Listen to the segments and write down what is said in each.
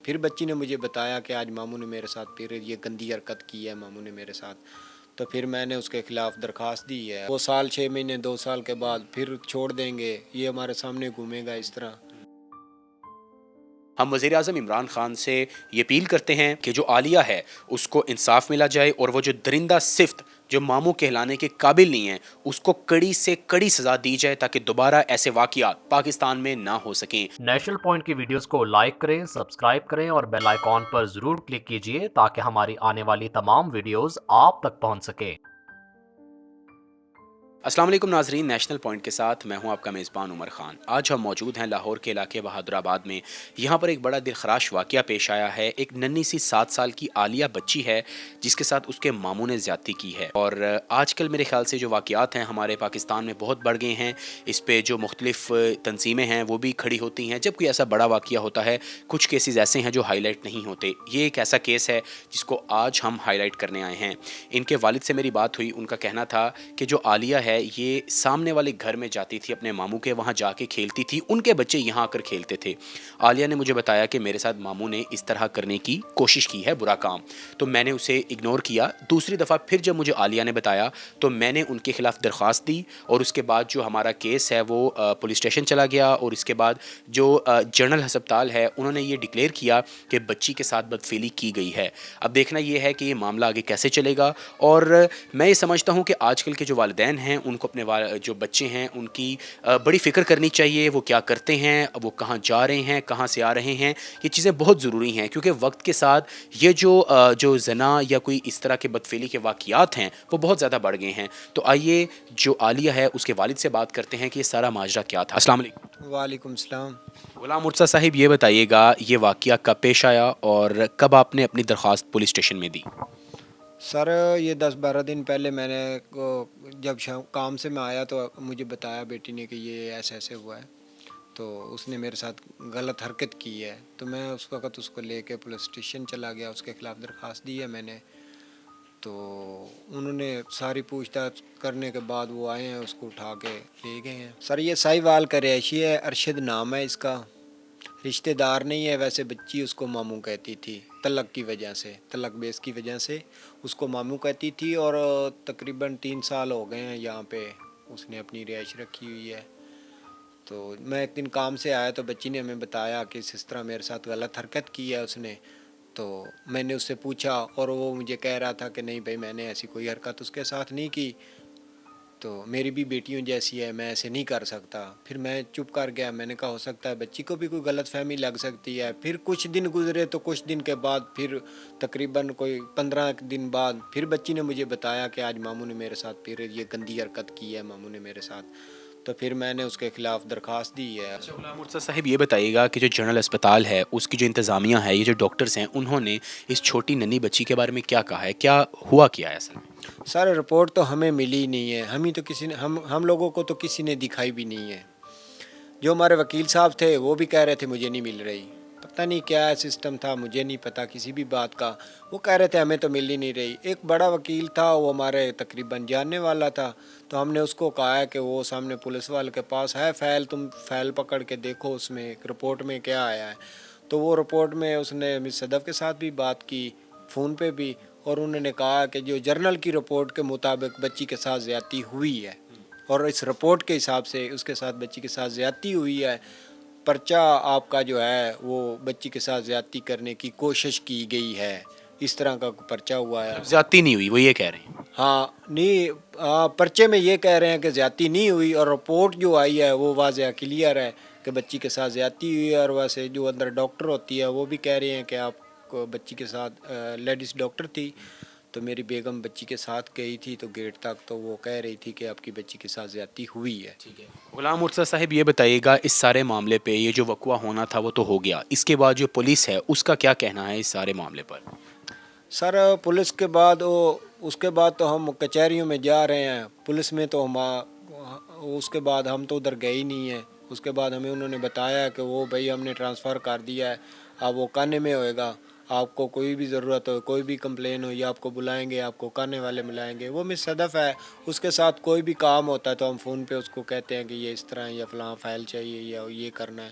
پھر بچی نے مجھے بتایا کہ آج ماموں نے میرے ساتھ پھر یہ گندی حرکت کی ہے ماموں نے میرے ساتھ، تو پھر میں نے اس کے خلاف درخواست دی ہے۔ وہ سال 6 مہینے 2 سال کے بعد پھر چھوڑ دیں گے، یہ ہمارے سامنے گھومے گا اس طرح۔ ہم وزیر اعظم عمران خان سے یہ اپیل کرتے ہیں کہ جو عالیہ ہے اس کو انصاف ملا جائے، اور وہ جو درندہ صفت جو ماموں کہلانے کے قابل نہیں ہیں اس کو کڑی سے کڑی سزا دی جائے، تاکہ دوبارہ ایسے واقعات پاکستان میں نہ ہو سکیں۔ نیشنل پوائنٹ کی ویڈیوز کو لائک کریں، سبسکرائب کریں اور بیل آئیکن پر ضرور کلک کیجئے تاکہ ہماری آنے والی تمام ویڈیوز آپ تک پہنچ سکیں۔ السلام علیکم ناظرین، نیشنل پوائنٹ کے ساتھ میں ہوں آپ کا میزبان عمر خان۔ آج ہم موجود ہیں لاہور کے علاقے بہادر آباد میں۔ یہاں پر ایک بڑا دلخراش واقعہ پیش آیا ہے۔ ایک ننھی سی 7 سال کی عالیہ بچی ہے جس کے ساتھ اس کے ماموں نے زیادتی کی ہے، اور آج کل میرے خیال سے جو واقعات ہیں ہمارے پاکستان میں بہت بڑھ گئے ہیں۔ اس پہ جو مختلف تنظیمیں ہیں وہ بھی کھڑی ہوتی ہیں۔ جب کوئی ایسا بڑا واقعہ ہوتا ہے، کچھ کیسز ایسے ہیں جو ہائی لائٹ نہیں ہوتے۔ یہ ایک ایسا کیس ہے جس کو آج ہم ہائی لائٹ کرنے آئے ہیں۔ ان کے والد سے میری بات ہوئی، ان کا کہنا تھا کہ جو عالیہ ہے یہ سامنے والے گھر میں جاتی تھی اپنے ماموں کے، وہاں جا کے کھیلتی تھی، ان کے بچے یہاں آ کر کھیلتے تھے۔ عالیہ نے مجھے بتایا کہ میرے ساتھ ماموں نے اس طرح کرنے کی کوشش کی ہے، برا کام، تو میں نے اسے اگنور کیا۔ دوسری دفعہ پھر جب مجھے عالیہ نے بتایا تو میں نے ان کے خلاف درخواست دی، اور اس کے بعد جو ہمارا کیس ہے وہ پولیس اسٹیشن چلا گیا، اور اس کے بعد جو جنرل ہسپتال ہے انہوں نے یہ ڈکلیئر کیا کہ بچی کے ساتھ بدفعلی کی گئی ہے۔ اب دیکھنا یہ ہے کہ یہ معاملہ آگے کیسے چلے گا، اور میں یہ سمجھتا ہوں کہ آج کل کے جو والدین ہیں ان کو اپنے جو بچے ہیں ان کی بڑی فکر کرنی چاہیے، وہ کیا کرتے ہیں، وہ کہاں جا رہے ہیں، کہاں سے آ رہے ہیں۔ یہ چیزیں بہت ضروری ہیں، کیونکہ وقت کے ساتھ یہ جو زنا یا کوئی اس طرح کے بدفعلی کے واقعات ہیں وہ بہت زیادہ بڑھ گئے ہیں۔ تو آئیے جو عالیہ ہے اس کے والد سے بات کرتے ہیں کہ یہ سارا ماجرا کیا تھا۔ السلام علیکم۔ وعلیکم السلام۔ غلام مرتضیٰ صاحب، یہ بتائیے گا یہ واقعہ کب پیش آیا اور کب آپ نے اپنی درخواست پولیس اسٹیشن میں دی؟ سر یہ 10-12 دن پہلے میں نے جب کام سے میں آیا تو مجھے بتایا بیٹی نے کہ یہ ایسے ایسے ہوا ہے، تو اس نے میرے ساتھ غلط حرکت کی ہے، تو میں اس وقت اس کو لے کے پولیس اسٹیشن چلا گیا، اس کے خلاف درخواست دی ہے میں نے۔ تو انہوں نے ساری پوچھ تاچھ کرنے کے بعد وہ آئے ہیں، اس کو اٹھا کے لے گئے ہیں۔ سر یہ ساہیوال کا رہائشی ہے، ارشد نام ہے اس کا، رشتہ دار نہیں ہے ویسے، بچی اس کو ماموں کہتی تھی، طلاق کی وجہ سے، طلاق بیس کی وجہ سے اس کو ماموں کہتی تھی، اور تقریباً 3 سال ہو گئے ہیں یہاں پہ اس نے اپنی رہائش رکھی ہوئی ہے۔ تو میں ایک دن کام سے آیا تو بچی نے ہمیں بتایا کہ اس طرح میرے ساتھ غلط حرکت کی ہے اس نے، تو میں نے اس سے پوچھا اور وہ مجھے کہہ رہا تھا کہ نہیں بھائی میں نے ایسی کوئی حرکت اس کے ساتھ نہیں کی، تو میری بھی بیٹیوں جیسی ہے، میں ایسے نہیں کر سکتا۔ پھر میں چپ کر گیا، میں نے کہا ہو سکتا ہے بچی کو بھی کوئی غلط فہمی لگ سکتی ہے۔ پھر کچھ دن گزرے تو کچھ دن کے بعد پھر تقریباً کوئی 15 دن بعد پھر بچی نے مجھے بتایا کہ آج ماموں نے میرے ساتھ پھر یہ گندی حرکت کی ہے ماموں نے میرے ساتھ، تو پھر میں نے اس کے خلاف درخواست دی ہے۔ غلام مرتضیٰ صاحب، یہ بتائیے گا کہ جو جنرل اسپتال ہے اس کی جو انتظامیہ ہے، یہ جو ڈاکٹرز ہیں، انہوں نے اس چھوٹی ننھی بچی کے بارے میں کیا کہا ہے، کیا ہوا کیا ہے اصل میں؟ سر رپورٹ تو ہمیں ملی نہیں ہے، ہمیں تو کسی نے ہم لوگوں کو تو کسی نے دکھائی بھی نہیں ہے۔ جو ہمارے وکیل صاحب تھے وہ بھی کہہ رہے تھے مجھے نہیں مل رہی، پتہ نہیں کیا سسٹم تھا، مجھے نہیں پتہ کسی بھی بات کا، وہ کہہ رہے تھے ہمیں تو مل ہی نہیں رہی۔ ایک بڑا وکیل تھا، وہ ہمارے تقریباً جاننے والا تھا، تو ہم نے اس کو کہا ہے کہ وہ سامنے پولیس والے کے پاس ہے فائل، تم فائل پکڑ کے دیکھو اس میں رپورٹ میں کیا آیا ہے۔ تو وہ رپورٹ میں اس نے مس صدف کے ساتھ بھی بات کی فون پہ بھی، اور انہوں نے کہا کہ جو جرنل کی رپورٹ کے مطابق بچی کے ساتھ زیادتی ہوئی ہے، اور اس رپورٹ کے حساب سے اس کے ساتھ بچی کے ساتھ زیادتی ہوئی ہے، پرچہ آپ کا جو ہے وہ بچی کے ساتھ زیادتی کرنے کی کوشش کی گئی ہے، اس طرح کا پرچہ ہوا ہے۔ زیادتی نہیں ہوئی، وہ یہ کہہ رہے ہیں؟ ہاں نہیں، پرچے میں یہ کہہ رہے ہیں کہ زیادتی نہیں ہوئی، اور رپورٹ جو آئی ہے وہ واضح کلیئر ہے کہ بچی کے ساتھ زیادتی ہوئی ہے، اور ویسے جو اندر ڈاکٹر ہوتی ہے وہ بھی کہہ رہے ہیں کہ آپ کو بچی کے ساتھ لیڈیز ڈاکٹر تھی، تو میری بیگم بچی کے ساتھ گئی تھی تو گیٹ تک، تو وہ کہہ رہی تھی کہ آپ کی بچی کے ساتھ زیادتی ہوئی ہے۔ غلام مرتضیٰ صاحب، یہ بتائیے گا اس سارے معاملے پہ، یہ جو وقوع ہونا تھا وہ تو ہو گیا، اس کے بعد جو پولیس ہے اس کا کیا کہنا ہے اس سارے معاملے پر؟ سر پولیس کے بعد اس کے بعد تو ہم کچہریوں میں جا رہے ہیں، پولیس میں تو اس کے بعد ہم تو ادھر گئے ہی نہیں ہیں۔ اس کے بعد ہمیں انہوں نے بتایا کہ وہ بھائی ہم نے ٹرانسفر کر دیا ہے، اب وہ کانے میں ہوئے گا، آپ کو کوئی بھی ضرورت ہو، کوئی بھی کمپلین ہو، یا آپ کو بلائیں گے، آپ کو کانے والے ملائیں گے۔ وہ مس صدف ہے، اس کے ساتھ کوئی بھی کام ہوتا ہے تو ہم فون پہ اس کو کہتے ہیں کہ یہ اس طرح یا فلاں فائل چاہیے یا یہ کرنا ہے،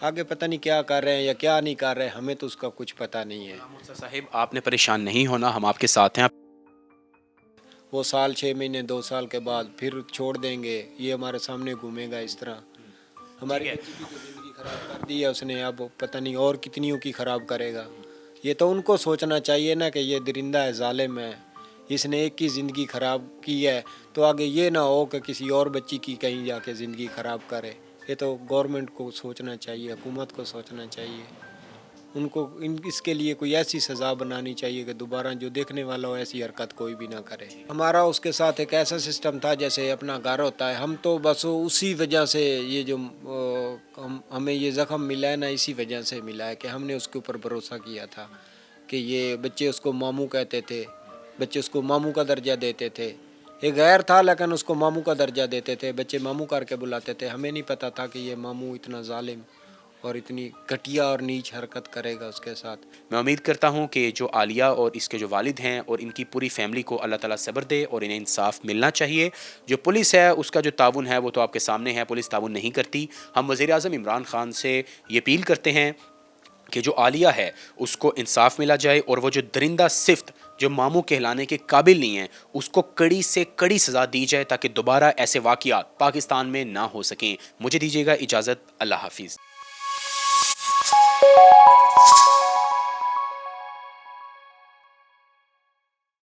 آگے پتہ نہیں کیا کر رہے ہیں یا کیا نہیں کر رہے، ہمیں تو اس کا کچھ پتہ نہیں ہے. مرسا صاحب آپ نے پریشان نہیں ہونا، ہم آپ کے ساتھ ہیں. وہ سال 6 مہینے 2 سال کے بعد پھر چھوڑ دیں گے، یہ ہمارے سامنے گھومے گا اس طرح. ہماری بچی کی تو زندگی خراب کر دی ہے اس نے، اب پتہ نہیں اور کتنیوں کی خراب کرے گا. یہ تو ان کو سوچنا چاہیے نا کہ یہ درندہ ہے، ظالم ہے، اس نے ایک کی زندگی خراب کی ہے تو آگے یہ نہ ہو کہ کسی اور بچی کی کہیں جا کے زندگی خراب کرے. یہ تو گورنمنٹ کو سوچنا چاہیے، حکومت کو سوچنا چاہیے. ان کو اس کے لیے کوئی ایسی سزا بنانی چاہیے کہ دوبارہ جو دیکھنے والا ہو ایسی حرکت کوئی بھی نہ کرے. ہمارا اس کے ساتھ ایک ایسا سسٹم تھا جیسے اپنا گھر ہوتا ہے، ہم تو بس اسی وجہ سے یہ جو ہمیں یہ زخم ملا ہے نا، اسی وجہ سے ملا ہے کہ ہم نے اس کے اوپر بھروسہ کیا تھا کہ یہ بچے اس کو ماموں کہتے تھے، بچے اس کو ماموں کا درجہ دیتے تھے. یہ غیر تھا لیکن اس کو ماموں کا درجہ دیتے تھے، بچے ماموں کر کے بلاتے تھے. ہمیں نہیں پتہ تھا کہ یہ ماموں اتنا ظالم اور اتنی گھٹیا اور نیچ حرکت کرے گا اس کے ساتھ. میں امید کرتا ہوں کہ جو عالیہ اور اس کے جو والد ہیں اور ان کی پوری فیملی کو اللہ تعالیٰ صبر دے اور انہیں انصاف ملنا چاہیے. جو پولیس ہے اس کا جو تعاون ہے وہ تو آپ کے سامنے ہے، پولیس تعاون نہیں کرتی. ہم وزیر اعظم عمران خان سے یہ اپیل کرتے ہیں کہ جو عالیہ ہے اس کو انصاف ملا جائے اور وہ جو درندہ صفت جو ماموں کہلانے کے قابل نہیں ہیں اس کو کڑی سے کڑی سزا دی جائے تاکہ دوبارہ ایسے واقعات پاکستان میں نہ ہو سکیں. مجھے دیجیے گا اجازت. اللہ حافظ.